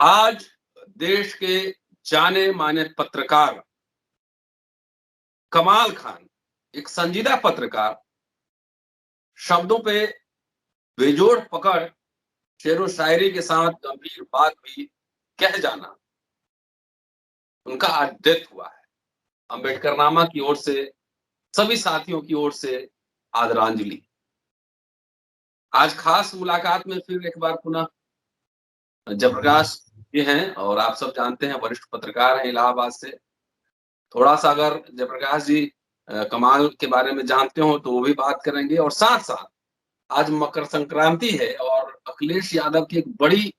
आज देश के जाने माने पत्रकार कमाल खान, एक संजीदा पत्रकार, शब्दों पे बेजोड़ पकड़, शेरो शायरी के साथ गंभीर बात भी कह जाना, उनका आज डेथ हुआ है। अम्बेडकरनामा की ओर से, सभी साथियों की ओर से आदरांजलि। आज खास मुलाकात में फिर एक बार पुनः जयप्रकाश जी हैं और आप सब जानते हैं वरिष्ठ पत्रकार हैं इलाहाबाद से। थोड़ा-सा अगर जयप्रकाश जी कमाल के बारे में जानते हो तो वो भी बात करेंगे और साथ-साथ आज मकर संक्रांति है और अखिलेश यादव की एक बड़ी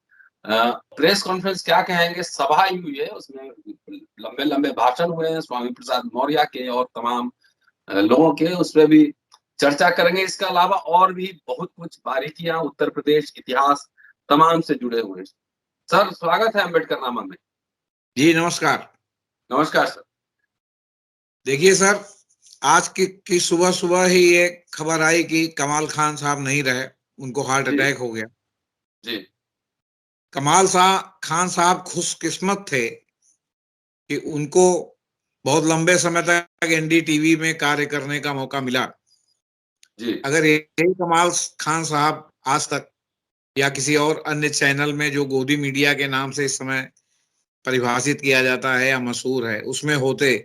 प्रेस कॉन्फ्रेंस क्या कहेंगे सभा हुई है, उसमें लंबे-लंबे भाषण हुए हैं स्वामी प्रसाद मौर्य के और तमाम लोगों के, उसपे भी चर्चा करेंगे। इसके अलावा और भी बहुत कुछ बारीकियां उत्तर प्रदेश इतिहास तमाम से जुड़े हुए हैं। सर स्वागत है अम्बेडकरनामा में। जी नमस्कार। नमस्कार सर। देखिए सर, आज की सुबह सुबह ही ये खबर आई कि कमाल खान साहब नहीं रहे, उनको हार्ट जी अटैक हो गया। जी खान साहब खुशकिस्मत थे कि उनको बहुत लंबे समय तक एनडीटीवी में कार्य करने का मौका मिला। जी अगर यही कमाल खान साहब आज तक या किसी और अन्य चैनल में जो गोदी मीडिया के नाम से इस समय परिभाषित किया जाता है या मशहूर है उसमें होते,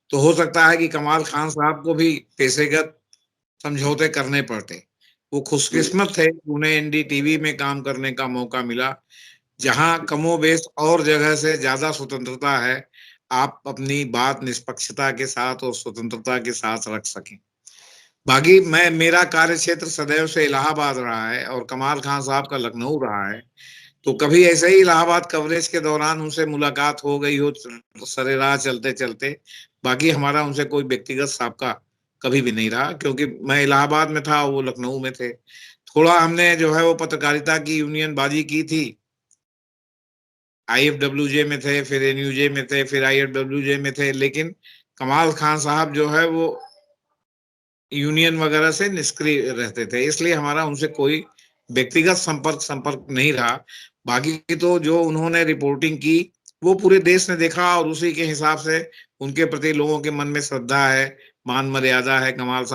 तो हो सकता है कि कमाल खान साहब को भी पेशेगत समझौते करने पड़ते। वो जी खुशकिस्मत थे कि उन्हें एनडीटीवी में काम करने का मौका मिला, जहां कमोबेश और जगह से ज्यादा स्वतंत्रता है, आप अपनी बात निष्पक्षता के साथ और स्वतंत्रता के साथ रख सकें। बाकी मेरा कार्य क्षेत्र सदैव से इलाहाबाद रहा है और कमाल खान साहब का लखनऊ रहा है, तो कभी ऐसे ही इलाहाबाद कवरेज के दौरान उनसे मुलाकात हो गई हो सरेराह चलते चलते। बाकी हमारा उनसे कोई व्यक्तिगत साबका कभी भी नहीं रहा, क्योंकि मैं इलाहाबाद में था, वो लखनऊ में थे। थोड़ा हमने जो है वो पत्रकारिता की यूनियन बाजी की थी, आईएफडब्ल्यूजे में थे, फिर एनयूजे में थे, फिर आईएफडब्ल्यूजे में थे, लेकिन कमाल खान साहब जो है वो यूनियन वगैरह से निष्क्रिय रहते थे, इसलिए हमारा उनसे कोई व्यक्तिगत संपर्क नहीं रहा। बाकी तो जो उन्होंने रिपोर्टिंग की वो पूरे देश ने देखा और उसी के हिसाब से उनके प्रति लोगों के मन में श्रद्धा है, मान मर्यादा है। कमाल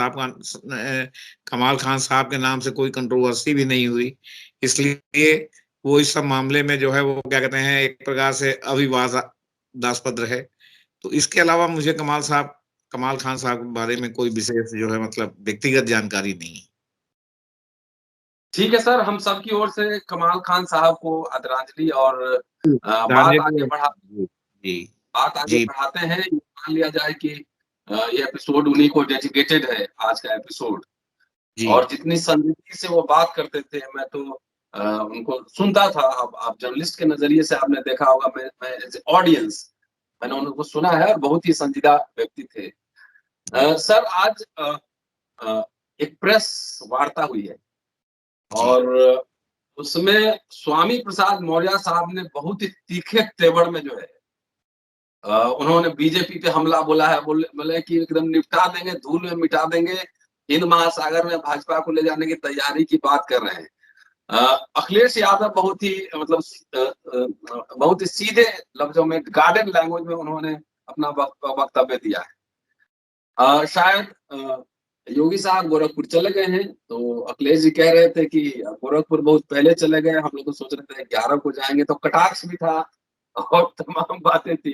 खान साहब के नाम से कोई कंट्रोवर्सी भी नहीं हुई, इसलिए वो इस सब मामले में जो है वो क्या कहते हैं एक प्रकार से अविवादास्पद रहे। तो इसके अलावा मुझे कमाल खान साहब के बारे में कोई विशेष जो है मतलब व्यक्तिगत जानकारी नहीं है। ठीक है सर, हम सब की ओर से कमाल खान साहब को आदरांजलि और जी जी बात आगे जी बढ़ाते हैं। मान लिया जाए कि ये एपिसोड उन्हीं को डेडिकेटेड है आज का एपिसोड। जी और जितनी संजीदगी से वो बात करते थे मैं तो उनको सुनता था। अब आप जर्नलिस्ट के नजरिए से आपने देखा होगा, मैं एज ऑडियंस मैंने उनको सुना है और बहुत ही संजीदा व्यक्ति थे। सर आज एक प्रेस वार्ता हुई है जी और उसमें स्वामी प्रसाद मौर्य साहब ने बहुत ही तीखे तेवर में जो है उन्होंने बीजेपी पे हमला बोला है। बोले कि एकदम निपटा देंगे, धूल में मिटा देंगे, हिंद महासागर में भाजपा को ले जाने की तैयारी की बात कर रहे हैं। अखिलेश यादव बहुत ही मतलब बहुत ही सीधे लफ्जों में गार्डन लैंग्वेज में उन्होंने अपना वक्तव्य दिया है। शायद योगी साहब गोरखपुर चले गए हैं तो अखिलेश जी कह रहे थे कि गोरखपुर बहुत पहले चले गए, हम लोग तो सोच रहे थे 11 को जाएंगे, तो कटाक्ष भी था और तमाम बातें थी।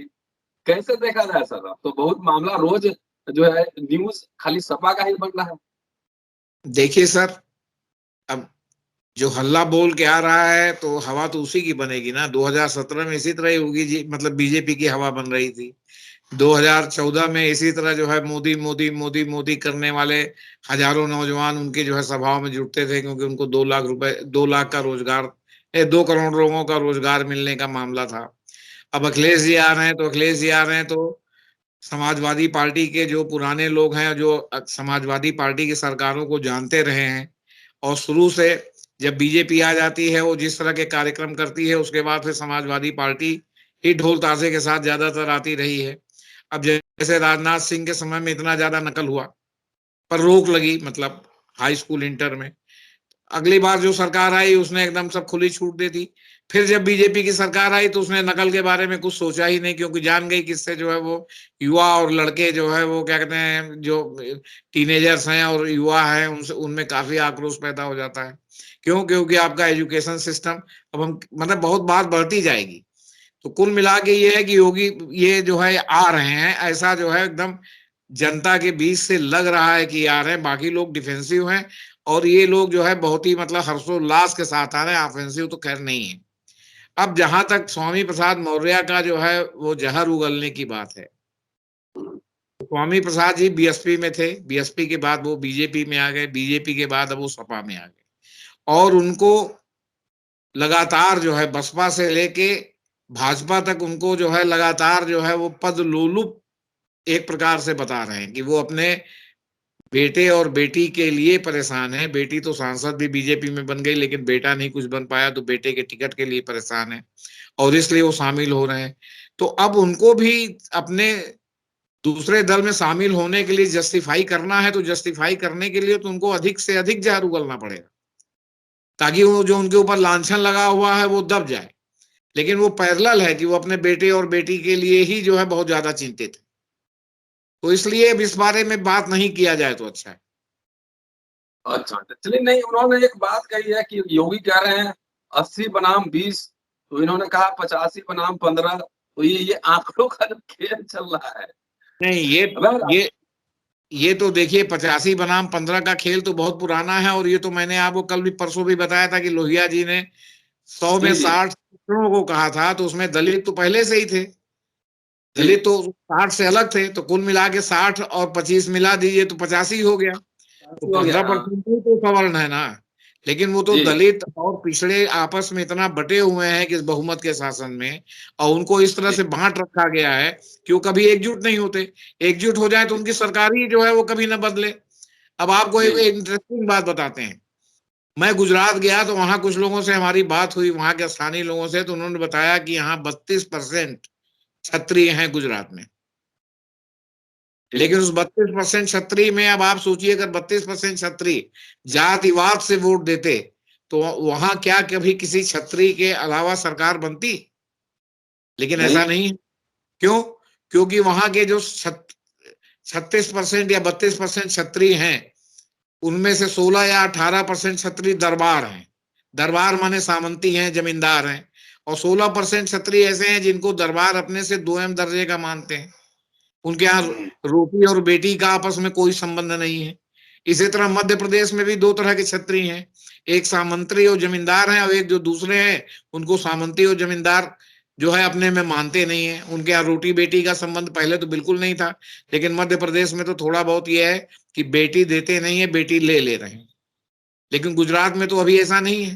कैसे देखा जाए सर? अब तो बहुत मामला रोज जो है न्यूज खाली सपा का ही बन रहा है। देखिए सर, अब जो हल्ला बोल के आ रहा है तो हवा तो उसी की बनेगी ना। 2017 में इसी तरह ही होगी जी, मतलब बीजेपी की हवा बन रही थी। 2014 में इसी तरह जो है मोदी मोदी मोदी मोदी करने वाले हजारों नौजवान उनके जो है सभाओं में जुटते थे, क्योंकि उनको 2 लाख का रोजगार, 2 करोड़ लोगों का रोजगार मिलने का मामला था। अब अखिलेश जी आ रहे हैं तो समाजवादी पार्टी के जो पुराने लोग हैं, जो समाजवादी पार्टी की सरकारों को जानते रहे हैं और शुरू से जब बीजेपी आ जाती है वो जिस तरह के कार्यक्रम करती है, उसके बाद फिर समाजवादी पार्टी ही ढोल ताशे के साथ ज्यादातर आती रही है। अब जैसे राजनाथ सिंह के समय में इतना ज्यादा नकल हुआ पर रोक लगी, मतलब हाई स्कूल इंटर में। अगली बार जो सरकार आई उसने एकदम सब खुली छूट दे दी। फिर जब बीजेपी की सरकार आई तो उसने नकल के बारे में कुछ सोचा ही नहीं, क्योंकि जान गई किससे जो है वो युवा और लड़के जो है वो क्या कहते हैं, जो टीनेजर्स हैं और युवा हैं, उनसे उनमें काफी आक्रोश पैदा हो जाता है। क्यों? क्योंकि आपका एजुकेशन सिस्टम, अब हम मतलब बहुत बात बढ़ती जाएगी। तो कुल मिला के ये है कि योगी ये जो है आ रहे हैं, ऐसा जो है एकदम जनता के बीच से लग रहा है कि आ रहे हैं। बाकी लोग डिफेंसिव हैं और ये लोग जो है बहुत ही मतलब हर्षोल्लास के साथ आ रहे हैं। ऑफेंसिव तो खैर नहीं है। अब जहां तक स्वामी प्रसाद मौर्य का जो है वो जहर उगलने की बात है, स्वामी प्रसाद जी बीएसपी में थे, बीएसपी के बाद वो बीजेपी में आ गए, बीजेपी के बाद अब वो सपा में आ गए, और उनको लगातार जो है बसपा से लेके भाजपा तक उनको जो है लगातार जो है वो पद लोलुप एक प्रकार से बता रहे हैं कि वो अपने बेटे और बेटी के लिए परेशान है। बेटी तो सांसद भी बीजेपी में बन गई, लेकिन बेटा नहीं कुछ बन पाया, तो बेटे के टिकट के लिए परेशान है और इसलिए वो शामिल हो रहे हैं। तो अब उनको भी अपने दूसरे दल में शामिल होने के लिए जस्टिफाई करना है, तो जस्टिफाई करने के लिए तो उनको अधिक से अधिक जहर उगलना पड़ेगा, ताकि वो जो उनके ऊपर लांछन लगा हुआ है वो दब जाए। लेकिन वो पैरेलल है कि वो अपने बेटे और बेटी के लिए ही जो है बहुत ज्यादा चिंतित है। तो इसलिए अब इस बारे में बात नहीं किया जाए तो अच्छा है। अच्छा, चलिए, नहीं, उन्होंने एक बात कही है कि योगी कह रहे हैं 80 बनाम 20, तो इन्होंने कहा 85 बनाम 15, तो ये आंकड़ों का जो खेल चल रहा है। नहीं, अगर ये तो देखिए 85 बनाम 15 का खेल तो बहुत पुराना है, और ये तो मैंने आपको कल भी परसों भी बताया था कि लोहिया जी ने 100 में जी, जी, 60 को कहा था, तो उसमें दलित तो पहले से ही थे। जी, दलित तो 60 से अलग थे, तो कुल मिला के 60 और 25 मिला दीजिए तो 85 हो गया। तो हो गया, हाँ। 15% तो सवर्ण है ना। लेकिन वो तो जी, दलित और पिछड़े आपस में इतना बटे हुए हैं कि इस बहुमत के शासन में, और उनको इस तरह जी, से बांट रखा गया है कि वो कभी एकजुट नहीं होते। एकजुट हो जाए तो उनकी सरकार ही जो है वो कभी न बदले। अब आपको जी, एक इंटरेस्टिंग बात बताते हैं। मैं गुजरात गया तो वहां कुछ लोगों से हमारी बात हुई, वहां के स्थानीय लोगों से, तो उन्होंने बताया कि यहाँ 32% क्षत्रिय हैं गुजरात में। जी, लेकिन उस 32% क्षत्रिय में अब आप सोचिए, अगर 32% क्षत्रिय जातिवाद से वोट देते तो वहां क्या कभी किसी क्षत्रिय के अलावा सरकार बनती? लेकिन नहीं, ऐसा नहीं है। क्यों? क्योंकि वहां के जो 36% या 32% क्षत्रिय हैं, उनमें से 16 या 18% क्षत्रिय दरबार हैं। दरबार माने सामंती हैं, जमींदार हैं। और 16% क्षत्रिय ऐसे हैं जिनको दरबार अपने से 2M दर्जे का मानते हैं। उनके यहाँ रोटी और बेटी का आपस में कोई संबंध नहीं है। इसी तरह मध्य प्रदेश में भी दो तरह के क्षत्रिय हैं, एक सामंती और जमींदार हैं, और एक जो दूसरे हैं उनको सामंती और जमींदार जो है अपने में मानते नहीं है। उनके यहाँ रोटी बेटी का संबंध पहले तो बिल्कुल नहीं था, लेकिन मध्य प्रदेश में तो थोड़ा बहुत यह है कि बेटी देते नहीं है, बेटी ले ले रहे हैं। लेकिन गुजरात में तो अभी ऐसा नहीं है।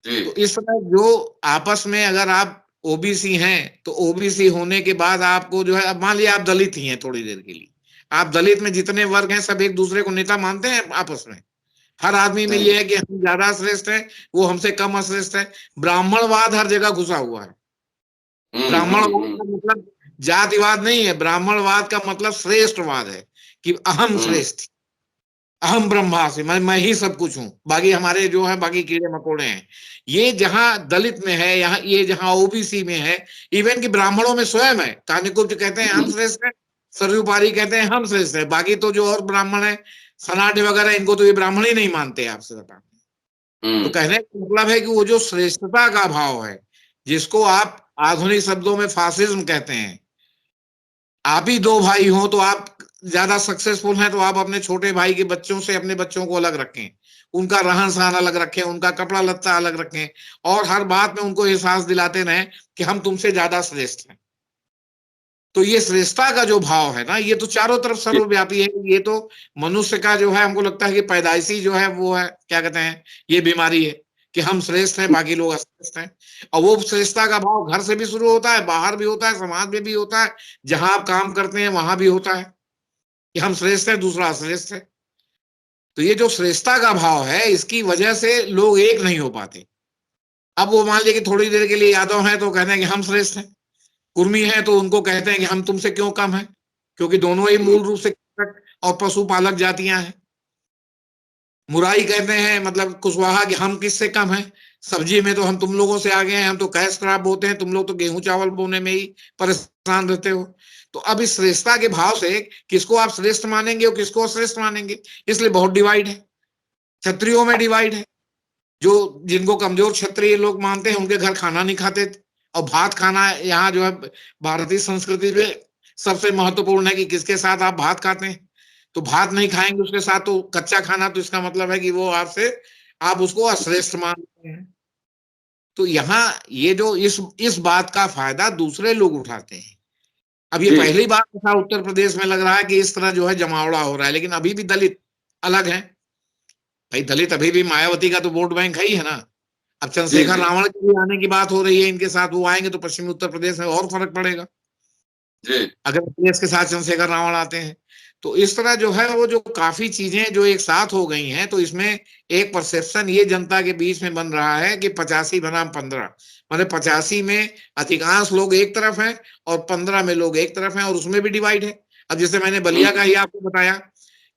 जी, तो इस तरह जो आपस में, अगर आप ओबीसी हैं तो ओबीसी होने के बाद आपको जो है, अब मान लिया आप दलित ही हैं थोड़ी देर के लिए, आप दलित में जितने वर्ग हैं सब एक दूसरे को नेता मानते हैं आपस में। हर आदमी में नहीं, ये है कि हम ज्यादा श्रेष्ठ हैं, वो हमसे कम अश्रेष्ठ है। ब्राह्मणवाद हर जगह घुसा हुआ है। ब्राह्मणवाद का मतलब जातिवाद नहीं है, ब्राह्मणवाद का मतलब श्रेष्ठवाद है कि अहम हुँ, श्रेष्ठ, अहम ब्रह्मास्मि, मैं ही सब कुछ हूं, बाकी हमारे जो है बाकी कीड़े मकोड़े हैं। ये जहां दलित में है, यहाँ ये जहां ओबीसी में है, इवन कि ब्राह्मणों में स्वयं है। कानिकुब्ज कहते हैं हम हुँ, श्रेष्ठ हैं, सरयूपारी कहते हैं हम श्रेष्ठ हैं, बाकी तो जो और ब्राह्मण है, सनाटे वगैरह, इनको तो ये ब्राह्मण ही नहीं मानते आपसे बता। तो हुँ, कहने का मतलब है कि वो जो श्रेष्ठता का भाव है, जिसको आप आधुनिक शब्दों में फासिज्म कहते हैं, आप ही दो भाई हो तो आप ज्यादा सक्सेसफुल हैं, तो आप अपने छोटे भाई के बच्चों से अपने बच्चों को अलग रखें, उनका रहन सहन अलग रखें, उनका कपड़ा लत्ता अलग रखें, और हर बात में उनको एहसास दिलाते रहें कि हम तुमसे ज्यादा श्रेष्ठ हैं। तो ये श्रेष्ठता का जो भाव है ना, ये तो चारों तरफ जी, सर्वव्यापी है। ये तो मनुष्य का जो है, हमको लगता है कि पैदाइशी जो है वो है, क्या कहते हैं, ये बीमारी है कि हम श्रेष्ठ हैं, बाकी लोग अश्रेष्ठ हैं। और वो श्रेष्ठता का भाव घर से भी शुरू होता है, बाहर भी होता है, समाज में भी होता है, जहां आप काम करते हैं वहां भी होता है कि हम श्रेष्ठ हैं, दूसरा अश्रेष्ठ है। तो ये जो श्रेष्ठता का भाव है, इसकी वजह से लोग एक नहीं हो पाते। अब वो मान लीजिए कि थोड़ी देर के लिए यादव हैं तो कहते हैं कि हम श्रेष्ठ हैं, कुर्मी हैं तो उनको कहते हैं कि हम तुमसे क्यों कम हैं, क्योंकि दोनों ही हुँ, मूल रूप से कृषक और पशुपालक जातियां हैं। मुराई कहते हैं मतलब कुशवाहा कि हम किससे कम हैं, सब्जी में तो हम तुम लोगों से आगे हैं, हम तो कैश क्रॉप बोते हैं, तुम लोग तो गेहूं चावल बोने में ही परेशान रहते हो। तो अब इस श्रेष्ठता के भाव से किसको आप श्रेष्ठ मानेंगे और किसको अश्रेष्ठ मानेंगे, इसलिए बहुत डिवाइड है। क्षत्रियों में डिवाइड है, जो जिनको कमजोर क्षत्रिय लोग मानते हैं उनके घर खाना नहीं खाते, और भात खाना यहाँ जो है भारतीय संस्कृति में सबसे महत्वपूर्ण है कि किसके साथ आप भात खाते हैं। तो भात नहीं खाएंगे उसके साथ तो कच्चा खाना, तो इसका मतलब है कि वो आपसे, आप उसको अश्रेष्ठ मानते हैं। तो यहाँ ये जो इस बात का फायदा दूसरे लोग उठाते हैं। अब ये जी पहली बार ऐसा उत्तर प्रदेश में लग रहा है कि इस तरह जो है जमावड़ा हो रहा है, लेकिन अभी भी दलित अलग है भाई। दलित अभी भी मायावती का तो वोट बैंक है ही है ना। अब जी चंद्रशेखर जी रावण के भी आने की बात हो रही है इनके साथ, वो आएंगे तो पश्चिमी उत्तर प्रदेश में और फर्क पड़ेगा जी अगर अखिलेश के साथ चंद्रशेखर रावण आते हैं। तो इस तरह जो है वो जो काफी चीजें जो एक साथ हो गई हैं, तो इसमें एक परसेप्शन ये जनता के बीच में बन रहा है कि 85 बनाम 15, मतलब 85 में अधिकांश लोग एक तरफ हैं और 15 में लोग एक तरफ हैं, और उसमें भी डिवाइड है। अब जैसे मैंने बलिया का ही आपको बताया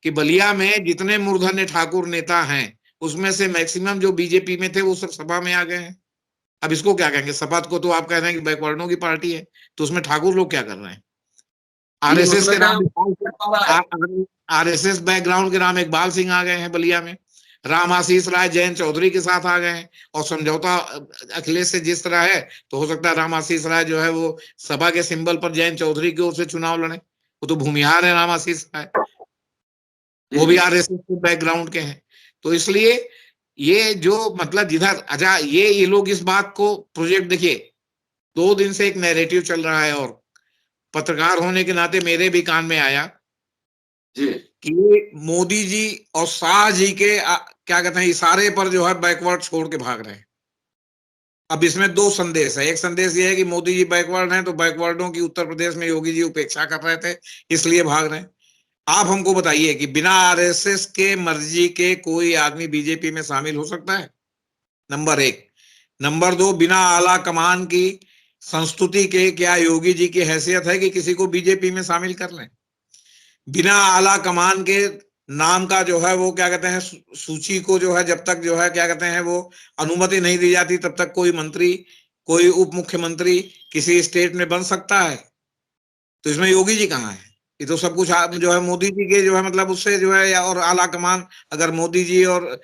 कि बलिया में जितने मूर्धन्य ठाकुर नेता हैं उसमें से मैक्सिमम जो बीजेपी में थे वो सब सपा में आ गए हैं। अब इसको क्या कहेंगे, सपा को तो आप कह रहे हैं कि बैकवर्डों की पार्टी है, तो उसमें ठाकुर लोग क्या कर रहे हैं। आरएसएस उसमें के क्या नाम वाला है। आरएसएस बैकग्राउंड के नाम इकबाल सिंह आ गए हैं बलिया में, राम आशीष राय जयंत चौधरी के साथ आ गए हैं, और समझौता अखिलेश से जिस तरह है तो हो सकता है राम आशीष राय जो है वो सभा के सिंबल पर जयंत चौधरी की ओर से चुनाव लड़े। वो तो भूमिहार है राम आशीष राय, जी वो भी जी आरएसएस के बैकग्राउंड के हैं। तो इसलिए ये जो मतलब जिधर अच्छा ये लोग इस बात को प्रोजेक्ट, देखिए 2 दिन से एक नैरेटिव चल रहा है, और पत्रकार होने के नाते मेरे भी कान में आया जी कि मोदी जी और शाह जी के क्या कहते हैं इशारे पर जो है बैकवर्ड छोड़ के भाग रहे हैं। अब इसमें 2 संदेश है, एक संदेश ये है कि मोदी जी बैकवर्ड हैं तो बैकवर्डों की उत्तर प्रदेश में योगी जी उपेक्षा कर रहे थे इसलिए भाग रहे हैं। आप हमको बताइए कि बिना आरएसएस के मर्जी के कोई आदमी बीजेपी में शामिल हो सकता है, नंबर 1। नंबर 2, बिना आला कमान की संस्तुति के क्या योगी जी की हैसियत है कि किसी को बीजेपी में शामिल कर लें। बिना आला कमान के नाम का जो है वो क्या कहते हैं सूची को जो है जब तक जो है क्या कहते हैं वो अनुमति नहीं दी जाती तब तक कोई मंत्री, कोई उप मुख्यमंत्री किसी स्टेट में बन सकता है। तो इसमें योगी जी कहाँ है, ये तो सब कुछ जो है मोदी जी के जो है मतलब उससे जो है, और आला कमान, अगर मोदी जी और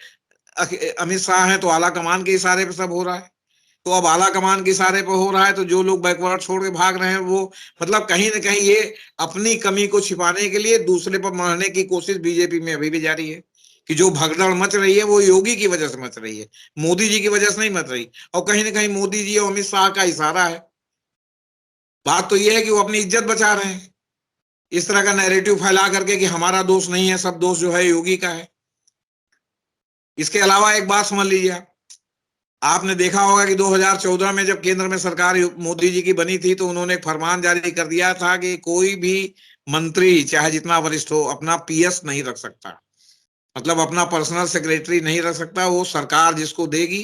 अमित शाह हैं तो आला कमान के इशारे पे सब हो रहा है। तो अब आला कमान के इशारे पर हो रहा है, तो जो लोग बैकवर्ड छोड़ के भाग रहे हैं वो मतलब कहीं ना कहीं ये अपनी कमी को छिपाने के लिए दूसरे पर मरने की कोशिश बीजेपी में अभी भी जारी है, कि जो भगदड़ मच रही है वो योगी की वजह से मच रही है, मोदी जी की वजह से नहीं मच रही। और कहीं ना कहीं मोदी जी और अमित शाह का इशारा है। बात तो ये है कि वो अपनी इज्जत बचा रहे हैं इस तरह का नैरेटिव फैला करके कि हमारा दोष नहीं है, सब दोष जो है योगी का है। इसके अलावा एक बात समझ लीजिए, आपने देखा होगा कि 2014 में जब केंद्र में सरकार मोदी जी की बनी थी तो उन्होंने एक फरमान जारी कर दिया था कि कोई भी मंत्री चाहे जितना वरिष्ठ हो अपना पीएस नहीं रख सकता, मतलब अपना पर्सनल सेक्रेटरी नहीं रख सकता। वो सरकार जिसको देगी,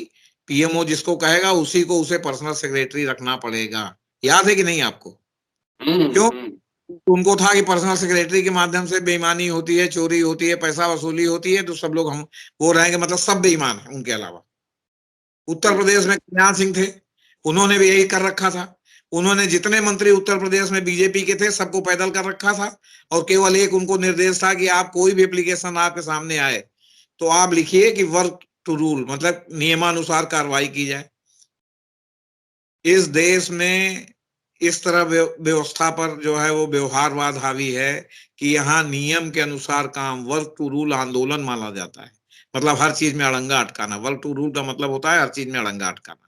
पीएमओ जिसको कहेगा उसी को उसे पर्सनल सेक्रेटरी रखना पड़ेगा। याद है कि नहीं आपको? क्यों? हम्म। तो उनको था कि पर्सनल सेक्रेटरी के माध्यम से बेईमानी होती है, चोरी होती है, पैसा वसूली होती है, तो सब लोग हम वो रहेंगे, मतलब सब बेईमान है उनके अलावा। उत्तर प्रदेश में कल्याण सिंह थे, उन्होंने भी यही कर रखा था। उन्होंने जितने मंत्री उत्तर प्रदेश में बीजेपी के थे सबको पैदल कर रखा था, और केवल एक उनको निर्देश था कि आप कोई भी एप्लीकेशन आपके सामने आए तो आप लिखिए कि वर्क टू रूल, मतलब नियमानुसार कार्रवाई की जाए। इस देश में इस तरह व्यवस्था पर जो है वो व्यवहारवाद हावी है कि यहाँ नियम के अनुसार काम, वर्क टू रूल आंदोलन माना जाता है, मतलब हर चीज में अड़ंगा अटकाना। वर्क टू रूल का मतलब होता है हर चीज में अड़ंगा अटकाना।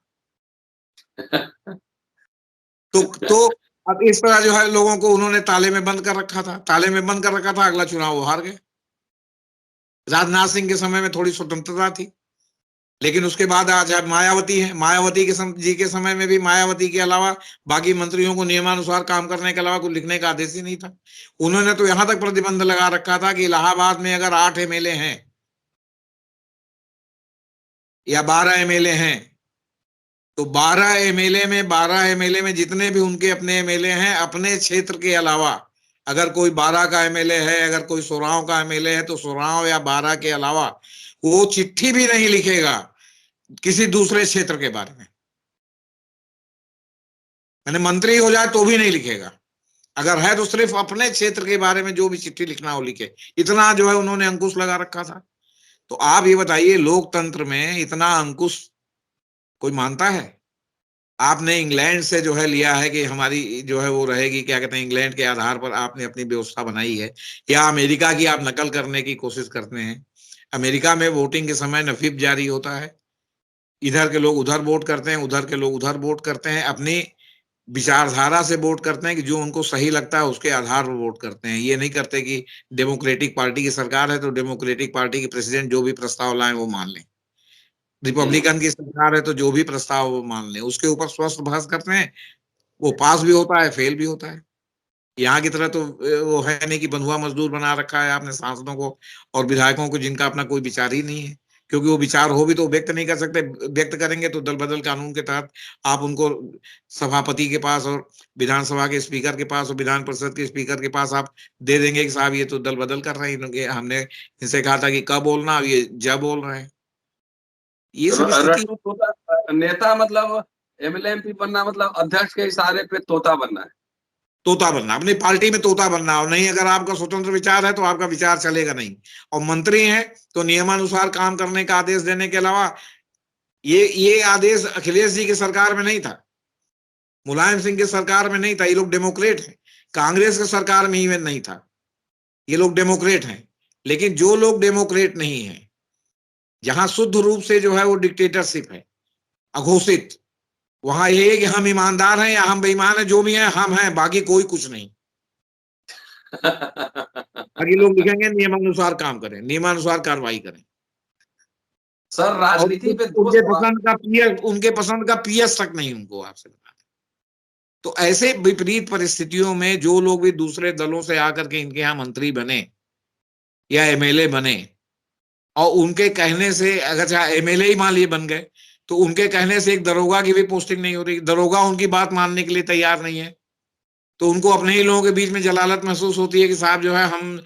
तो अब इस तरह जो है लोगों को उन्होंने ताले में बंद कर रखा था, ताले में बंद कर रखा था। अगला चुनाव वो हार गए। राजनाथ सिंह के समय में थोड़ी स्वतंत्रता थी, लेकिन उसके बाद आज मायावती है, मायावती के जी के समय में भी मायावती के अलावा बाकी मंत्रियों को नियमानुसार काम करने के अलावा कुछ लिखने का आदेश ही नहीं था। उन्होंने तो यहां तक प्रतिबंध लगा रखा था कि इलाहाबाद में अगर 8 एमएलए हैं या 12 एमएलए हैं तो 12 एमएलए में जितने भी उनके अपने एमएलए हैं अपने क्षेत्र के अलावा, अगर कोई 12 का एमएलए है, अगर कोई 16 का एमएलए है तो 16 या 12 के अलावा वो चिट्ठी भी नहीं लिखेगा किसी दूसरे क्षेत्र के बारे में, मैंने मंत्री हो जाए तो भी नहीं लिखेगा, अगर है तो सिर्फ अपने क्षेत्र के बारे में जो भी चिट्ठी लिखना हो लिखे। इतना जो है उन्होंने अंकुश लगा रखा था। तो आप ये बताइए, लोकतंत्र में इतना अंकुश कोई मानता है? आपने इंग्लैंड से जो है लिया है कि हमारी जो है वो रहेगी, क्या कहते हैं, इंग्लैंड के आधार पर आपने अपनी व्यवस्था बनाई है, या अमेरिका की आप नकल करने की कोशिश करते हैं? अमेरिका में वोटिंग के समय नफीब जारी होता है, इधर के लोग उधर वोट करते हैं, उधर के लोग उधर वोट करते हैं, अपनी विचारधारा से वोट करते हैं कि जो उनको सही लगता है उसके आधार पर वोट करते हैं। ये नहीं करते कि डेमोक्रेटिक पार्टी की सरकार है तो डेमोक्रेटिक पार्टी के प्रेसिडेंट जो भी प्रस्ताव लाए वो मान लें, रिपब्लिकन की सरकार है तो जो भी प्रस्ताव वो मान लें, उसके ऊपर स्वस्थ बहस करते हैं, वो पास भी होता है, फेल भी होता है। यहाँ की तरह तो वो है नहीं कि बंधुआ मजदूर बना रखा है आपने सांसदों को और विधायकों को, जिनका अपना कोई विचार ही नहीं है, क्योंकि वो विचार हो भी तो व्यक्त नहीं कर सकते, व्यक्त करेंगे तो दल बदल कानून के तहत आप उनको सभापति के पास और विधानसभा के स्पीकर के पास और विधान परिषद के स्पीकर के पास आप दे देंगे कि साहब ये तो दल बदल कर रहे हैं, इनके हमने इनसे कहा था कि कब बोलना, अब ये जब बोल रहे हैं। ये सब स्थिति। रट्टू तोता नेता मतलब एमएलए एमपी बनना मतलब अध्यक्ष के इशारे पे तोता बनना है। तोता बनना, अपनी पार्टी में तोता बनना, और नहीं अगर आपका स्वतंत्र विचार है तो आपका विचार चलेगा नहीं। और मंत्री हैं तो नियमानुसार काम करने का आदेश देने के अलावा, ये आदेश अखिलेश जी की सरकार में नहीं था, मुलायम सिंह की सरकार में नहीं था, ये लोग डेमोक्रेट हैं, कांग्रेस की सरकार में इवन नहीं था, ये लोग डेमोक्रेट हैं। लेकिन जो लोग डेमोक्रेट नहीं है, जहां शुद्ध रूप से जो है वो डिक्टेटरशिप है अघोषित, वहां ये है कि हम ईमानदार हैं या हम बेईमान हैं, जो भी हैं हम हैं, बाकी कोई कुछ नहीं। बाकी लोग लिखेंगे नियमानुसार काम करें, नियमानुसार कार्रवाई करें, सर और राजनीति पे दो उनके सवाल। पसंद का पीएस, उनके पसंद का पीएस तक नहीं उनको आपसे बता। तो ऐसे विपरीत परिस्थितियों में जो लोग भी दूसरे दलों से आकर के इनके यहाँ मंत्री बने या एमएलए बने, और उनके कहने से, अगर चाहे एमएलए ही मान लिए बन गए, तो उनके कहने से एक दरोगा की भी पोस्टिंग नहीं हो रही, दरोगा उनकी बात मानने के लिए तैयार नहीं है, तो उनको अपने ही लोगों के बीच में जलालत महसूस होती है कि साहब जो है हम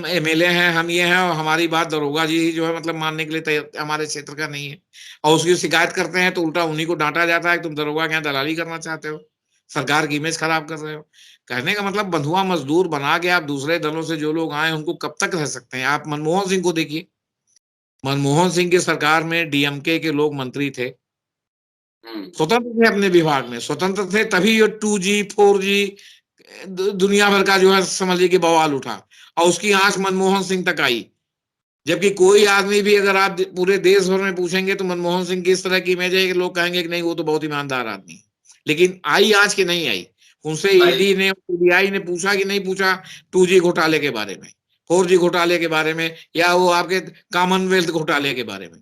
एमएलए हैं, हम ये हैं, और हमारी बात दरोगा जी ही जो है मतलब मानने के लिए हमारे क्षेत्र का नहीं है, और उसकी शिकायत करते हैं तो उल्टा उन्हीं को डांटा जाता है कि तुम दरोगा के यहाँ दलाली करना चाहते हो, सरकार की इमेज खराब कर रहे हो। कहने का मतलब, बंधुआ मजदूर बना के आप दूसरे दलों से जो लोग आए उनको कब तक रह सकते हैं? आप मनमोहन सिंह को देखिए, मनमोहन सिंह की सरकार में डीएमके के लोग मंत्री थे, स्वतंत्र थे अपने विभाग में, स्वतंत्र थे, तभी ये 2G 4G दुनिया भर का जो है समझिए कि बवाल उठा, और उसकी आंच मनमोहन सिंह तक आई। जबकि कोई आदमी भी अगर आप पूरे देश भर में पूछेंगे तो मनमोहन सिंह की इस तरह की इमेज है कि लोग कहेंगे कि नहीं वो तो बहुत ईमानदार आदमी है, लेकिन आई आज की नहीं आई। उनसे ईडी ने, सीबीआई ने पूछा कि नहीं पूछा 2G घोटाले के बारे में, 4G घोटाले के बारे में, या वो आपके कॉमनवेल्थ घोटाले के बारे में,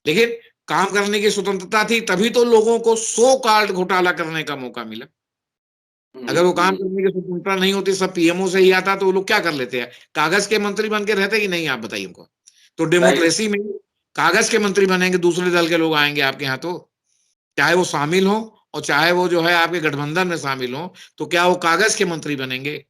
लेकिन काम करने की स्वतंत्रता थी, तभी तो लोगों को सो कॉल्ड घोटाला करने का मौका मिला। अगर वो काम करने की स्वतंत्रता नहीं होती, सब पीएमओ से ही आता, तो वो लोग क्या कर लेते हैं? कागज के मंत्री बन के रहते कि नहीं? आप बताइए उनको। तो डेमोक्रेसी में कागज के मंत्री बनेंगे, दूसरे दल के लोग आएंगे आपके यहाँ, तो चाहे वो शामिल हो और चाहे वो जो है आपके गठबंधन में शामिल हो, तो क्या वो कागज के मंत्री बनेंगे?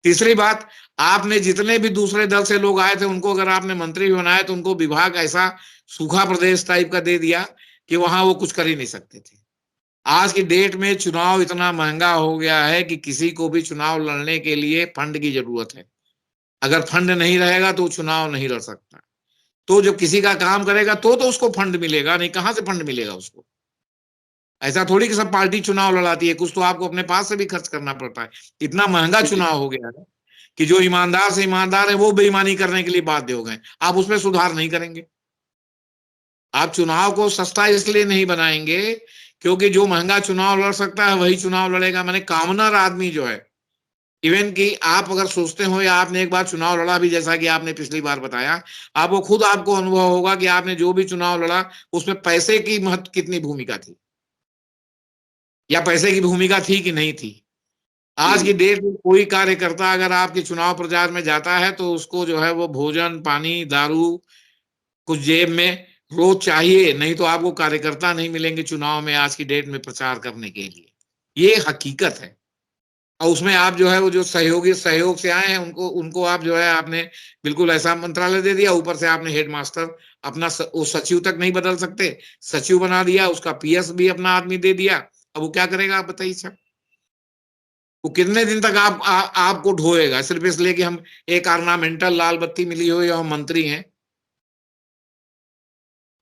तीसरी बात, आपने जितने भी दूसरे दल से लोग आए थे उनको अगर आपने मंत्री बनाया तो उनको विभाग ऐसा सूखा प्रदेश टाइप का दे दिया कि वहां वो कुछ कर ही नहीं सकते थे। आज की डेट में चुनाव इतना महंगा हो गया है कि किसी को भी चुनाव लड़ने के लिए फंड की जरूरत है, अगर फंड नहीं रहेगा तो चुनाव नहीं लड़ सकता। तो जब किसी का काम करेगा तो उसको फंड मिलेगा, नहीं कहां से फंड मिलेगा उसको? ऐसा थोड़ी कि सब पार्टी चुनाव लड़ाती है, कुछ तो आपको अपने पास से भी खर्च करना पड़ता है। इतना महंगा चुनाव हो गया है कि जो ईमानदार से ईमानदार है वो बेईमानी करने के लिए बाध्य हो गए। आप उसमें सुधार नहीं करेंगे। आप चुनाव को सस्ता इसलिए नहीं बनाएंगे क्योंकि जो महंगा चुनाव लड़ सकता है वही चुनाव लड़ेगा। मैंने कामनर आदमी जो है, इवन कि आप अगर सोचते हो या आपने एक बार चुनाव लड़ा भी, जैसा कि आपने पिछली बार बताया, आपको खुद आपको अनुभव होगा कि आपने जो भी चुनाव लड़ा उसमें पैसे की महत्व कितनी भूमिका थी, या पैसे की भूमिका थी कि नहीं थी। आज की डेट में कोई कार्यकर्ता अगर आपके चुनाव प्रचार में जाता है तो उसको जो है वो भोजन, पानी, दारू कुछ जेब में रोज चाहिए, नहीं तो आपको कार्यकर्ता नहीं मिलेंगे चुनाव में आज की डेट में प्रचार करने के लिए। ये हकीकत है। और उसमें आप जो है वो जो सहयोग से आए हैं उनको आप जो है आपने बिल्कुल ऐसा मंत्रालय दे दिया, ऊपर से आपने हेडमास्टर अपना वो सचिव तक नहीं बदल सकते, सचिव बना दिया, उसका पीएस भी अपना आदमी दे दिया। अब वो क्या करेगा आप बताइए सर? वो कितने दिन तक आपको ढोएगा सिर्फ इसलिए कि हम एक ऑर्नामेंटल लाल बत्ती मिली हो या हम मंत्री हैं?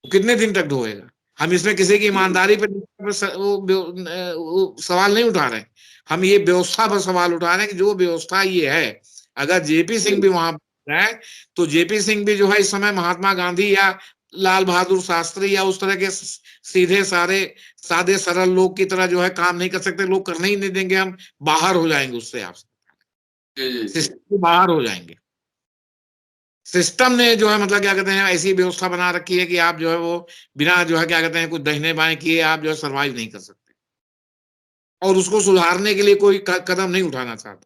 वो कितने दिन तक ढोएगा? हम इसमें किसी की ईमानदारी पे वो सवाल नहीं उठा रहे, हम ये व्यवस्था पर सवाल उठा रहे हैं कि जो व्यवस्था ये है, अगर जेपी सिंह भी वहां है तो जेपी सिंह भी जो है इस समय महात्मा गांधी या लाल बहादुर शास्त्री या उस तरह के सीधे सादे सरल लोग की तरह जो है काम नहीं कर सकते, लोग करने ही नहीं देंगे, हम बाहर हो जाएंगे उससे, आप सिस्टम से बाहर हो जाएंगे। सिस्टम ने जो है मतलब क्या कहते हैं ऐसी व्यवस्था बना रखी है कि आप जो है वो बिना जो है क्या कहते हैं कुछ दाहिने बाएं किए आप जो है सरवाइव नहीं कर सकते, और उसको सुधारने के लिए कोई कदम नहीं उठाना चाहता।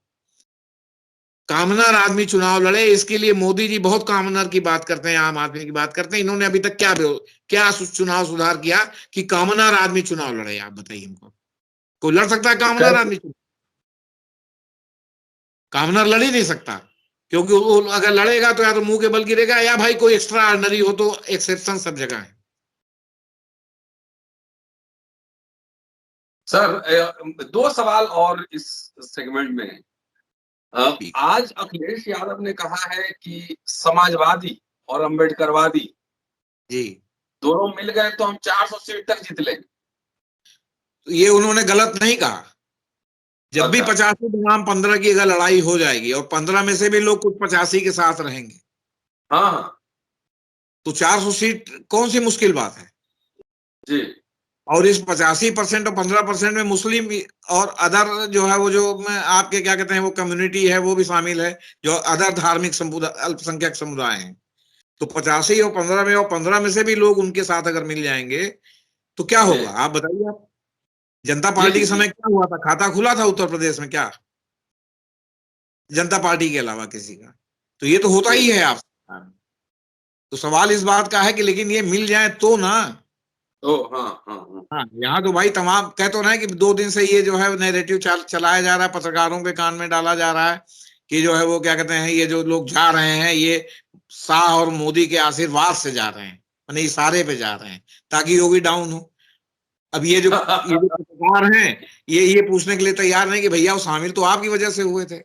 कामनर आदमी चुनाव लड़े, इसके लिए मोदी जी बहुत कामनर की बात करते हैं, आम आदमी की बात करते हैं। इन्होंने अभी तक क्या चुनाव सुधार किया कि कामनर आदमी चुनाव लड़े? आप बताइए हमको, कोई लड़ सकता है कामनर आदमी चुनाव? कामनर लड़ ही नहीं सकता, क्योंकि वो अगर लड़ेगा तो या तो मुंह के बल गिरेगा या भाई कोई एक्स्ट्रा ऑर्डिनरी हो, तो एक्सेप्शन सब जगह है। सर, दो सवाल और इस सेगमेंट में। आज अखिलेश यादव ने कहा है कि समाजवादी और अम्बेडकरवादी जी, दोनों मिल गए तो हम 400 सीट तक जीत लेंगे। तो ये उन्होंने गलत नहीं कहा। जब भी अच्छा। 85 बनाम 15 की अगर लड़ाई हो जाएगी और 15 में से भी लोग कुछ 85 के साथ रहेंगे, हाँ हाँ तो 400 सीट कौन सी मुश्किल बात है? जी और इस 85% और 15% में मुस्लिम और अदर जो है वो जो आपके क्या कहते हैं वो कम्युनिटी है वो भी शामिल है, जो अदर धार्मिक समुदाय अल्पसंख्यक समुदाय हैं। तो 85 और 15 में, और 15 में से भी लोग उनके साथ अगर मिल जाएंगे तो क्या जी होगा आप बताइए? आप जनता जी पार्टी के जी समय क्या हुआ था? खाता खुला था उत्तर प्रदेश में क्या जनता पार्टी के अलावा किसी का? तो ये तो होता जी। ही है। आप तो सवाल इस बात का है कि लेकिन ये मिल जाए तो ना। ओ हाँ हाँ हाँ हाँ, यहाँ तो भाई तमाम कह तो रहे हैं कि 2 दिन से ये जो है नैरेटिव चलाया जा रहा है, पत्रकारों के कान में डाला जा रहा है कि जो है वो क्या कहते हैं ये जो लोग जा रहे हैं ये शाह और मोदी के आशीर्वाद से जा रहे हैं, माने इशारे पे जा रहे हैं ताकि योगी डाउन हो। अब ये जो पत्रकार हैं ये पूछने के लिए तैयार नहीं कि भैया वो शामिल तो आपकी वजह से हुए थे,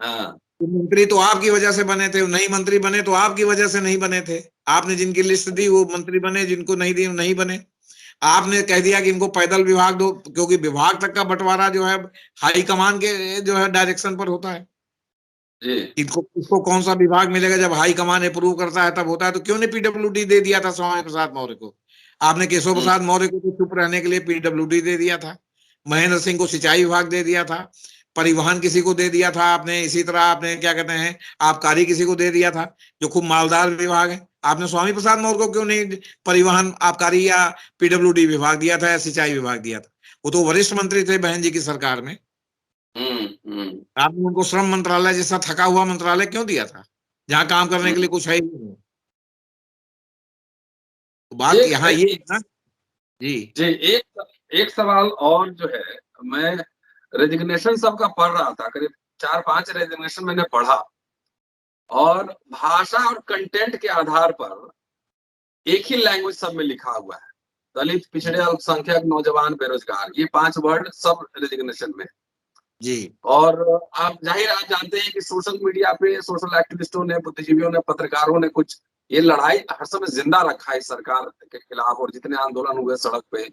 हाँ तो मंत्री तो आपकी वजह से बने थे, नहीं मंत्री बने तो आपकी वजह से नहीं बने थे। आपने जिनकी लिस्ट दी वो मंत्री बने, जिनको नहीं दी नहीं बने। आपने कह दिया कि इनको पैदल विभाग दो, क्योंकि विभाग तक का बंटवारा जो है हाई कमान के जो है डायरेक्शन पर होता है। जी इनको इसको कौन सा विभाग मिलेगा? जब हाई कमान अप्रूव करता है तब होता है। तो क्यों नहीं पीडब्ल्यूडी दे दिया था स्वामी प्रसाद मौर्य को? आपने केशव हम्म प्रसाद मौर्य को तो चुप रहने के लिए पीडब्ल्यूडी दे दिया था, महेंद्र सिंह को सिंचाई विभाग दे दिया था, परिवहन किसी को दे दिया था आपने, इसी तरह आपने क्या कहते हैं आबकारी किसी को दे दिया था, जो खूब मालदार विभाग है। आपने स्वामी प्रसाद मौर्य को क्यों नहीं परिवहन आबकारी या पीडब्ल्यूडी विभाग दिया था या सिंचाई विभाग दिया था? वो तो वरिष्ठ मंत्री थे बहन जी की सरकार में। हम्म। आपने उनको श्रम मंत्रालय जैसा थका हुआ मंत्रालय क्यों दिया था, जहां काम करने के लिए हम्म। कुछ है ही नहीं? तो बात एक यहाँ ये है एक ना। जी जी एक सवाल और जो है, मैं रेजिग्नेशन सबका पढ़ रहा था, करीब 4-5 रेजिग्नेशन मैंने पढ़ा, और भाषा और कंटेंट के आधार पर एक ही लैंग्वेज सब में लिखा हुआ है। दलित, पिछड़े, अल्पसंख्यक, नौजवान, बेरोजगार, ये 5 वर्ड सब रेजिग्नेशन में। जी और आप जानते हैं कि सोशल मीडिया पे सोशल एक्टिविस्टों ने, बुद्धिजीवियों ने, पत्रकारों ने कुछ ये लड़ाई हर समय जिंदा रखा है सरकार के खिलाफ, और जितने आंदोलन हुए सड़क पे,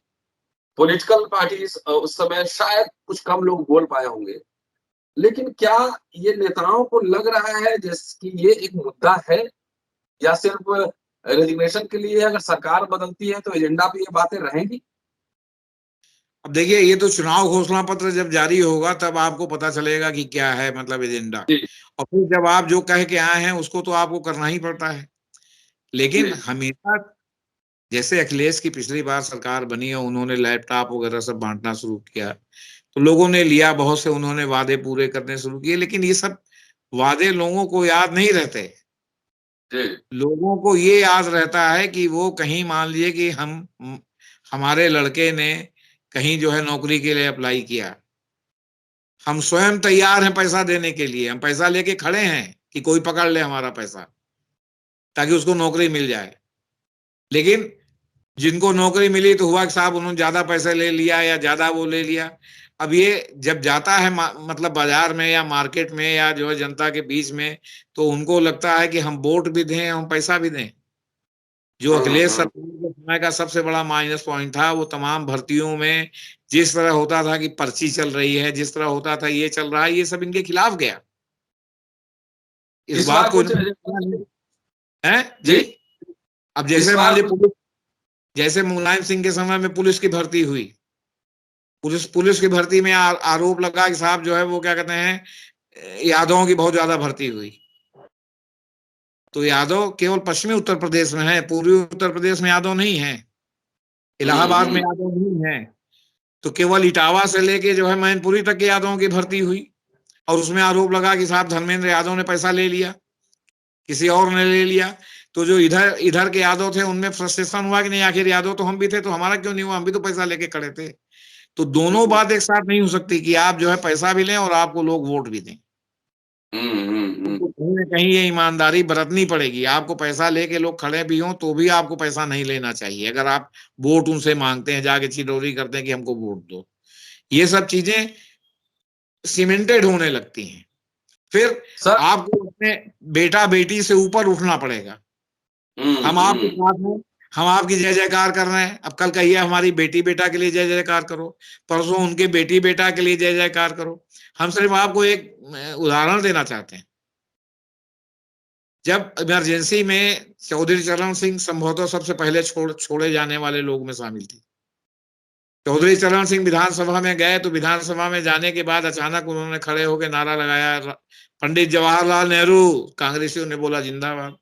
पॉलिटिकल पार्टीज उस समय शायद कुछ कम लोग बोल पाए होंगे। लेकिन क्या ये नेताओं को लग रहा है जैसे कि ये एक मुद्दा है, या सिर्फ रेजिग्नेशन के लिए अगर सरकार बदलती है तो एजेंडा पे ये बातें रहेंगी? अब देखिए ये तो चुनाव घोषणा पत्र जब जारी होगा तब आपको पता चलेगा कि क्या है मतलब एजेंडा। जी और फिर जब आप जो कह के आए हैं उसको तो आपको करना ही पड़ता है। जी लेकिन हमेशा जैसे अखिलेश की पिछली बार सरकार बनी और उन्होंने लैपटॉप वगैरह सब बांटना शुरू किया तो लोगों ने लिया, बहुत से उन्होंने वादे पूरे करने शुरू किए, लेकिन ये सब वादे लोगों को याद नहीं रहते। जी लोगों को ये याद रहता है कि वो कहीं मान लीजिए कि हमारे लड़के ने कहीं जो है नौकरी के लिए अप्लाई किया, हम स्वयं तैयार हैं पैसा देने के लिए, हम पैसा लेके खड़े हैं कि कोई पकड़ ले हमारा पैसा, ताकि उसको नौकरी मिल जाए। लेकिन जिनको नौकरी मिली तो हुआ कि साहब उन्होंने ज्यादा पैसे ले लिया या ज्यादा वो ले लिया। अब ये जब जाता है मतलब बाजार में या मार्केट में या जो है जनता के बीच में, तो उनको लगता है कि हम वोट भी दें, हम पैसा भी दें। जो अखिलेश सरकार के समय का सबसे बड़ा माइनस पॉइंट था, वो तमाम भर्तियों में जिस तरह होता था कि पर्ची चल रही है, जिस तरह होता था ये चल रहा है, ये सब इनके खिलाफ गया। इस इस बात बार को कुछ है जी, जी। अब इस जैसे मान बार लीजिए कुछ पुलिस, जैसे मुलायम सिंह के समय में पुलिस की भर्ती हुई, पुलिस की भर्ती में आरोप लगा कि साहब जो है वो क्या कहते हैं, यादवों की बहुत ज्यादा भर्ती हुई। तो यादव केवल पश्चिमी उत्तर प्रदेश में है, पूर्वी उत्तर प्रदेश में यादव नहीं है, इलाहाबाद में हम्म। यादव नहीं है। तो केवल इटावा से लेके जो है मैनपुरी तक के यादवों की भर्ती हुई, और उसमें आरोप लगा कि साहब धर्मेंद्र यादव ने पैसा ले लिया, किसी और ने ले लिया। तो जो इधर इधर के यादव थे उनमें फ्रस्ट्रेशन हुआ कि नहीं, आखिर यादव तो हम भी थे, तो हमारा क्यों नहीं हुआ, हम भी तो पैसा लेके खड़े थे। तो दोनों बात एक साथ नहीं हो सकती कि आप जो है पैसा भी लें और आपको लोग वोट भी दें। तो कहीं ना कहीं ये ईमानदारी बरतनी पड़ेगी। आपको पैसा लेके लोग खड़े भी हों तो भी आपको पैसा नहीं लेना चाहिए। अगर आप वोट उनसे मांगते हैं, जाके चिरौरी करते हैं कि हमको वोट दो, ये सब चीजें सीमेंटेड होने लगती हैं। फिर सर। आपको अपने बेटा बेटी से ऊपर उठना पड़ेगा। हम आपके हम्म। साथ हैं, हम आपकी जय जयकार कर रहे हैं। अब कल कहिए हमारी बेटी बेटा के लिए जय जयकार करो, परसों उनके बेटी बेटा के लिए जय जयकार करो। हम सिर्फ आपको एक उदाहरण देना चाहते हैं। जब इमरजेंसी में चौधरी चरण सिंह संभवतः सबसे पहले छोड़े जाने वाले लोग में शामिल थे। चौधरी चरण सिंह विधानसभा में गए तो विधानसभा में जाने के बाद अचानक उन्होंने खड़े होकर नारा लगाया, पंडित जवाहरलाल नेहरू। कांग्रेसियों ने बोला जिंदाबाद।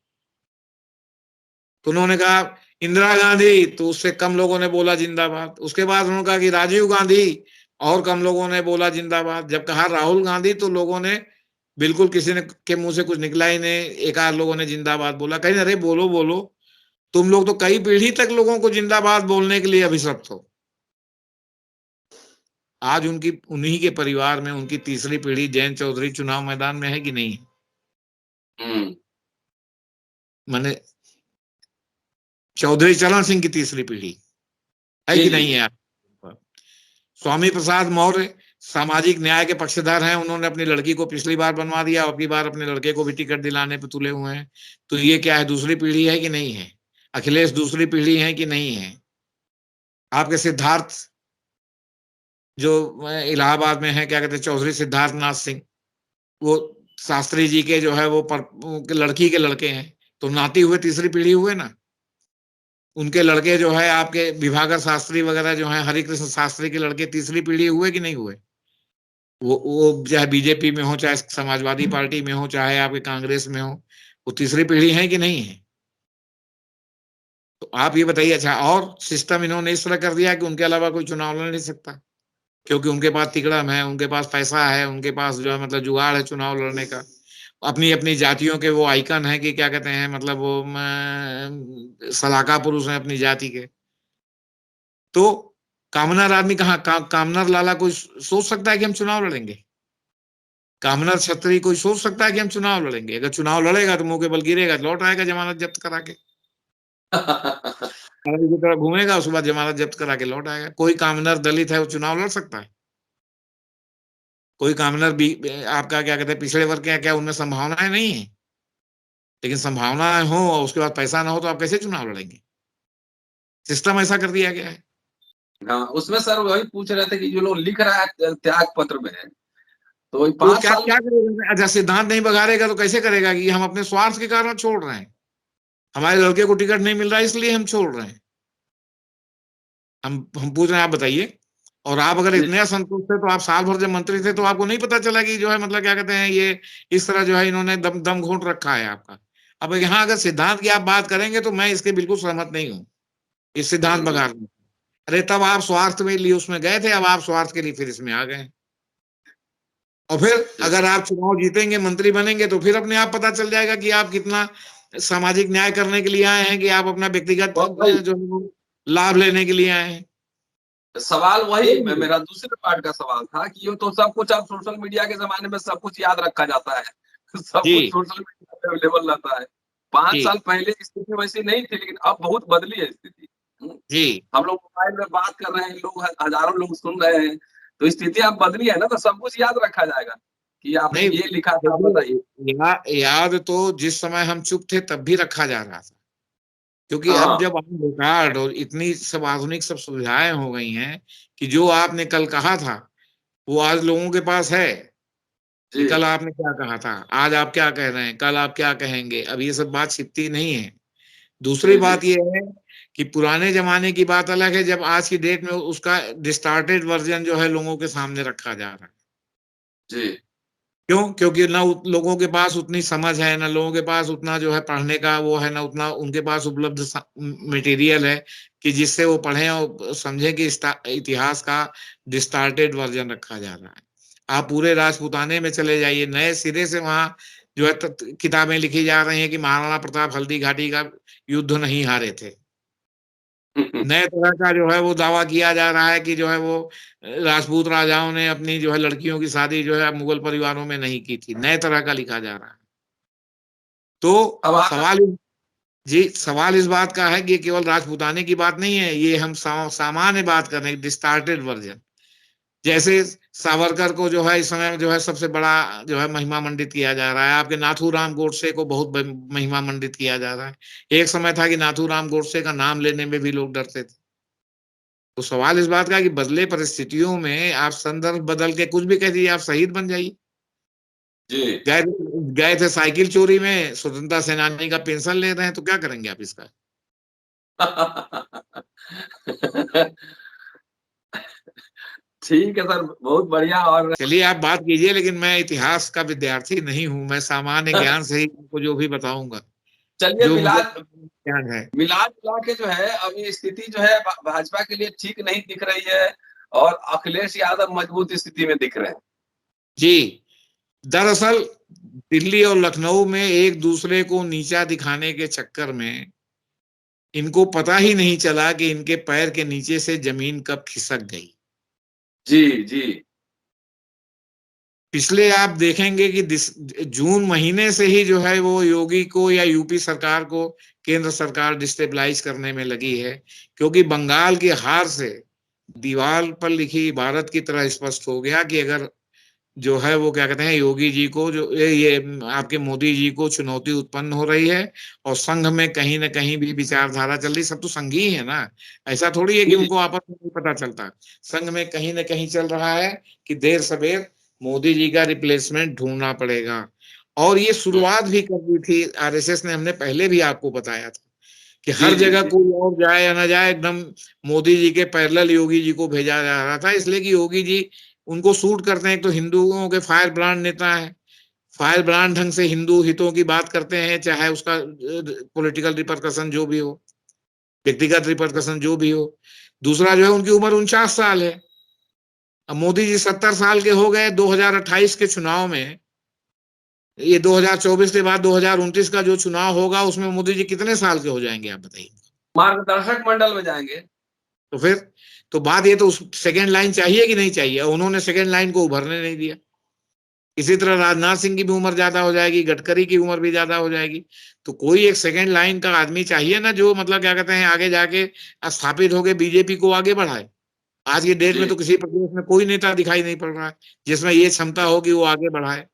तो उन्होंने कहा इंदिरा गांधी, तो उससे कम लोगों ने बोला जिंदाबाद। उसके बाद उन्होंने कहा कि राजीव गांधी, और कम लोगों ने बोला जिंदाबाद। जब कहा राहुल गांधी तो लोगों ने बिल्कुल, किसी ने के मुंह से कुछ निकला ही नहीं, एक आध लोगों ने जिंदाबाद बोला। कहीं अरे बोलो बोलो, तुम लोग तो कई पीढ़ी तक लोगों को जिंदाबाद बोलने के लिए अभिशप्त हो। आज उनकी उन्हीं के परिवार में उनकी तीसरी पीढ़ी जयंत चौधरी चुनाव मैदान में है कि नहीं है? माने चौधरी चरण सिंह की तीसरी पीढ़ी है जी कि जी नहीं है? स्वामी प्रसाद मौर्य सामाजिक न्याय के पक्षधर हैं। उन्होंने अपनी लड़की को पिछली बार बनवा दिया, अब की बार अपने लड़के को भी टिकट दिलाने पे तुले हुए हैं। तो ये क्या है, दूसरी पीढ़ी है कि नहीं है? अखिलेश दूसरी पीढ़ी है कि नहीं है? आपके सिद्धार्थ जो इलाहाबाद में है, क्या कहते हैं, चौधरी सिद्धार्थ नाथ सिंह, वो शास्त्री जी के जो है वो लड़की के लड़के हैं। तो नाती हुए तीसरी पीढ़ी हुए ना। उनके लड़के जो है आपके विभाकर शास्त्री वगैरह जो है, हरिकृष्ण शास्त्री के लड़के तीसरी पीढ़ी हुए कि नहीं हुए? वो चाहे बीजेपी में हो, चाहे समाजवादी पार्टी में हो, चाहे आपके कांग्रेस में हो, वो तीसरी पीढ़ी है कि नहीं है? तो आप ये बताइए। अच्छा, और सिस्टम इन्होंने इस तरह कर दिया कि उनके अलावा कोई चुनाव लड़ नहीं सकता, क्योंकि उनके पास तिकड़म है, उनके पास पैसा है, उनके पास जो है मतलब जुगाड़ है चुनाव लड़ने का। अपनी अपनी जातियों के वो आइकन है कि क्या कहते हैं, मतलब वो सलाका पुरुष है अपनी जाति के। तो कामनर आदमी कहाँ कामनर लाला कोई सोच सकता है कि हम चुनाव लड़ेंगे? कामनर छत्री कोई सोच सकता है कि हम चुनाव लड़ेंगे? अगर चुनाव लड़ेगा तो मुंह के बल गिरेगा, लौट आएगा जमानत जब्त करा के, की तरह घूमेगा, उसके बाद जमानत जब्त करा के लौट आएगा। कोई कामनर दलित है वो चुनाव लड़ सकता है? कोई कामनर भी आपका क्या कहते हैं पिछड़े वर्ग के, क्या उनमें संभावनाएं नहीं है? लेकिन संभावनाएं हो और उसके बाद पैसा ना हो तो आप कैसे चुनाव लड़ेंगे? सिस्टम ऐसा कर दिया गया है। हाँ, उसमें सर वही पूछ रहे थे कि जो लोग लिख रहा है त्याग पत्र में, तो वही वो 5 क्या साल क्या करेगा? अच्छा, सिद्धांत नहीं बघारेगा तो कैसे करेगा कि हम अपने स्वार्थ के कारण छोड़ रहे हैं, हमारे लड़के को टिकट नहीं मिल रहा है इसलिए हम छोड़ रहे हैं? हम पूछ रहे हैं, आप बताइए। और आप अगर में। इतने असंतुष्ट थे तो आप साल भर जब मंत्री थे तो आपको नहीं पता चला कि जो है मतलब क्या कहते हैं, ये इस तरह जो है इन्होंने दम घोंट रखा है आपका। अब यहाँ अगर सिद्धांत की आप बात करेंगे तो मैं इसके बिल्कुल सहमत नहीं हूँ, इस सिद्धांत बघार में। अरे तब आप स्वार्थ में लिए उसमें गए थे, अब आप स्वार्थ के लिए फिर इसमें आ गए। और फिर अगर आप चुनाव जीतेंगे, मंत्री बनेंगे, तो फिर अपने आप पता चल जाएगा कि आप कितना सामाजिक न्याय करने के लिए आए हैं कि आप अपना व्यक्तिगत बहुत भाई जो लाभ लेने के लिए आए हैं। सवाल वही मेरा दूसरे पार्ट का सवाल था कि ये तो सब कुछ अब सोशल मीडिया के जमाने में सब कुछ याद रखा जाता है। सब कुछ जी सोशल मीडिया पे अवेलेबल रहता है। 5 साल जी पहले स्थिति वैसी नहीं थी, लेकिन अब बहुत बदली है स्थिति। जी हम लोग मोबाइल में बात कर रहे हैं, लोग हज़ारों लोग सुन रहे हैं, तो स्थिति अब बदली है ना, तो सब कुछ याद रखा जाएगा कि आपने नहीं, ये लिखा था, बताइए। देखिए याद तो जिस समय हम चुप थे तब भी रखा जा रहा था, क्योंकि अब हाँ, जब हम रिकॉर्ड और इतनी सब आधुनिक सब सुविधाएं हो गई हैं कि जो आपने कल कहा था वो आज लोगों के पास है कि जी, कल आपने क्या कहा था, आज आप क्या कह रहे हैं, कल आप क्या कहेंगे। अब ये सब बात छिपती नहीं है। दूसरी जी, जी, बात ये है कि पुराने जमाने की बात अलग है, जब आज की डेट में उसका डिस्टार्टेड वर्जन जो है लोगों के सामने रखा जा रहा है। जी, क्यों? क्योंकि ना लोगों के पास उतनी समझ है, ना लोगों के पास उतना जो है पढ़ने का वो है, ना उतना उनके पास उपलब्ध मटेरियल है कि जिससे वो पढ़ें और समझें कि इतिहास का डिस्टार्टेड वर्जन रखा जा रहा है। आप पूरे राजपूताने में चले जाइए, नए सिरे से वहाँ जो है किताबें लिखी जा रही हैं कि महाराणा प्रताप हल्दी घाटी का युद्ध नहीं हारे थे। नए तरह का जो है वो दावा किया जा रहा है कि जो है वो राजपूत राजाओं ने अपनी जो है लड़कियों की शादी जो है मुगल परिवारों में नहीं की थी। नए तरह का लिखा जा रहा है। तो अब आप सवाल इस बात का है कि ये केवल राजपूताने की बात नहीं है, ये हम सामान्य बात कर रहे हैं, डिस्टार्टेड वर्जन। जैसे सावरकर को जो है इस समय जो है सबसे बड़ा जो है महिमा मंडित किया जा रहा है, आपके नाथूराम गोडसे को बहुत महिमा मंडित किया जा रहा है। एक समय था कि नाथूराम गोडसे का नाम लेने में भी लोग डरते थे। तो सवाल इस बात का है कि बदले परिस्थितियों में आप संदर्भ बदल के कुछ भी कह दीजिए, आप शहीद बन जाइए। जी। गए गए थे साइकिल चोरी में, स्वतंत्रता सेनानी का पेंशन ले रहे हैं, तो क्या करेंगे आप इसका? ठीक है सर, बहुत बढ़िया। और चलिए आप बात कीजिए, लेकिन मैं इतिहास का विद्यार्थी नहीं हूँ, मैं सामान्य ज्ञान से ही आपको जो भी बताऊंगा, चलिए जो मिला मुझे ज्ञान है। मिला के जो है अभी स्थिति जो है भाजपा के लिए ठीक नहीं दिख रही है, और अखिलेश यादव मजबूत स्थिति में दिख रहे हैं। जी, दरअसल दिल्ली और लखनऊ में एक दूसरे को नीचा दिखाने के चक्कर में इनको पता ही नहीं चला कि इनके पैर के नीचे से जमीन कब खिसक गई। जी, जी, पिछले आप देखेंगे कि जून महीने से ही जो है वो योगी को या यूपी सरकार को केंद्र सरकार डिस्टेबलाइज करने में लगी है, क्योंकि बंगाल की हार से दीवार पर लिखी इबारत की तरह स्पष्ट हो गया कि अगर जो है वो क्या कहते हैं योगी जी को जो ये आपके मोदी जी को चुनौती उत्पन्न हो रही है, और संघ में कहीं ना कहीं भी विचारधारा चल रही, सब तो संघी है ना, ऐसा थोड़ी है कि जी, उनको आपस में नहीं पता चलता। संघ में कहीं ना कहीं चल रहा है कि देर सवेर मोदी जी का रिप्लेसमेंट ढूंढना पड़ेगा। और ये शुरुआत भी कर दी थी आरएसएस ने, हमने पहले भी आपको बताया था कि जी, हर जी, जगह जी, कोई और जाए या ना जाए, एकदम मोदी जी के पैरेलल योगी जी को भेजा जा रहा था, इसलिए कि योगी जी उनको सूट करते हैं। एक तो हिंदुओं के फायर ब्रांड नेता है, फायर ब्रांड ढंग से हिंदू हितों की बात करते हैं, चाहे उसका पॉलिटिकल रिपरकशन जो भी हो, व्यक्तिगत रिपरकशन जो भी हो। दूसरा जो है उनकी उम्र 49 साल है। अब मोदी जी 70 साल के हो गए 2028 के चुनाव में, ये 2024 के बाद 2029 का जो चुनाव होगा उसमें मोदी जी कितने साल के हो जाएंगे आप बताइए? मार्गदर्शक मंडल में जाएंगे। तो फिर तो बात ये तो उस सेकेंड लाइन चाहिए कि नहीं चाहिए, उन्होंने सेकेंड लाइन को उभरने नहीं दिया। इसी तरह राजनाथ सिंह की भी उम्र ज्यादा हो जाएगी, गडकरी की उम्र भी ज्यादा हो जाएगी, तो कोई एक सेकेंड लाइन का आदमी चाहिए ना, जो मतलब क्या कहते हैं आगे जाके स्थापित होके बीजेपी को आगे बढ़ाए। आज की डेट में जी, तो किसी प्रदेश में कोई नेता दिखाई नहीं पड़ रहा है जिसमें ये क्षमता हो कि वो आगे बढ़ाए।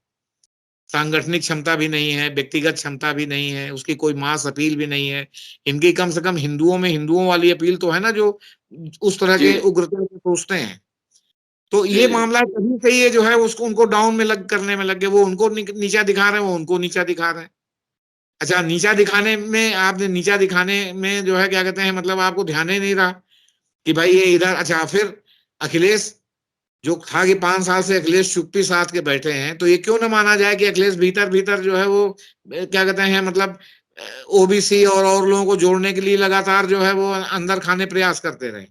सांगठनिक क्षमता भी नहीं है, व्यक्तिगत क्षमता भी नहीं है, उसकी कोई मास अपील भी नहीं है। इनकी कम से कम हिंदुओं में हिंदुओं वाली अपील तो है ना, जो उस तरह जी, के उग्रता से सोचते हैं। तो ये जी, मामला कहीं से ये जो है उसको उनको डाउन में लग करने में लग गए, वो उनको नीचा दिखा रहे हैं, वो उनको नीचा दिखा रहे हैं। अच्छा, नीचा दिखाने में आपने नीचा दिखाने में जो है क्या कहते हैं मतलब आपको ध्यान ही नहीं रहा कि भाई ये इधर। अच्छा, फिर अखिलेश जो था कि 5 साल से अखिलेश चुप्पी साध के बैठे हैं, तो ये क्यों ना माना जाए कि अखिलेश भीतर भीतर जो है वो क्या कहते हैं मतलब ओबीसी और लोगों को जोड़ने के लिए लगातार जो है वो अंदर खाने प्रयास करते रहे।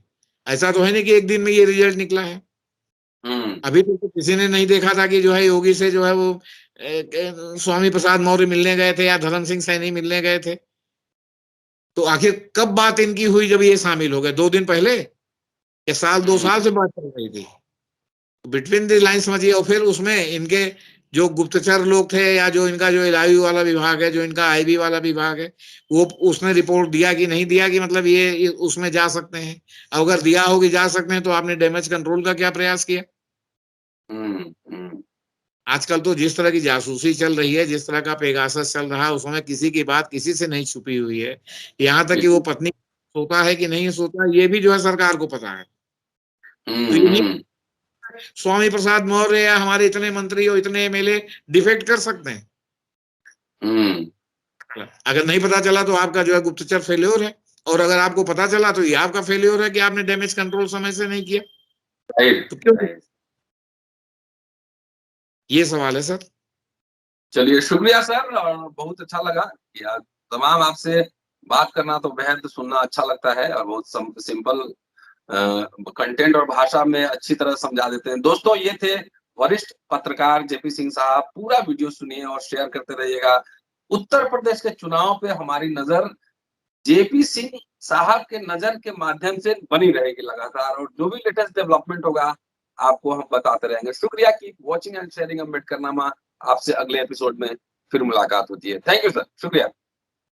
ऐसा तो है नहीं कि एक दिन में ये रिजल्ट निकला है। हम्म, अभी तो किसी ने नहीं देखा था कि जो है योगी से जो है वो स्वामी प्रसाद मौर्य मिलने गए थे या धर्म सिंह सैनी मिलने गए थे। तो आखिर कब बात इनकी हुई जब ये शामिल हो गए? 2 दिन पहले? ये साल 2 साल से बात चल रही थी, बिटवीन द लाइन समझिए। और फिर उसमें इनके जो गुप्तचर लोग थे, या जो इनका जो एलआईयू वाला विभाग है, जो इनका आईबी वाला विभाग है, वो उसने रिपोर्ट दिया कि नहीं दिया कि मतलब ये उसमें जा सकते हैं। अगर दिया हो कि जा सकते हैं, तो आपने डैमेज कंट्रोल का क्या प्रयास किया? आजकल तो जिस तरह की जासूसी चल रही है, जिस तरह का पेगासस चल रहा है, उसमें किसी की बात किसी से नहीं छुपी हुई है। यहाँ तक कि वो पत्नी सोता है कि नहीं सोता, ये भी जो है सरकार को पता है। तो ये नहीं स्वामी प्रसाद मौर्य या हमारे इतने मंत्री और इतने एमएलए डिफेक्ट कर सकते हैं। अगर नहीं पता चला तो आपका जो है गुप्तचर फेल्योर है, और अगर आपको पता चला तो ये आपका फेल्योर है कि आपने डैमेज कंट्रोल समय से नहीं किया। तो क्यों? ये सवाल है सर। चलिए, शुक्रिया सर, और बहुत अच्छा लगा कि तमाम आपसे बात करना तो बेहद सुनना अच्छा लगता है, और बहुत सिंपल कंटेंट और भाषा में अच्छी तरह समझा देते हैं। दोस्तों, ये थे वरिष्ठ पत्रकार जेपी सिंह साहब। पूरा वीडियो सुनिए और शेयर करते रहिएगा। उत्तर प्रदेश के चुनाव पे हमारी नजर जेपी सिंह साहब के नजर के माध्यम से बनी रहेगी लगातार, और जो भी लेटेस्ट डेवलपमेंट होगा आपको हम बताते रहेंगे। शुक्रिया, keep watching and sharing Ambedkar नामा। आपसे अगले एपिसोड में फिर मुलाकात होती है। थैंक यू सर, शुक्रिया।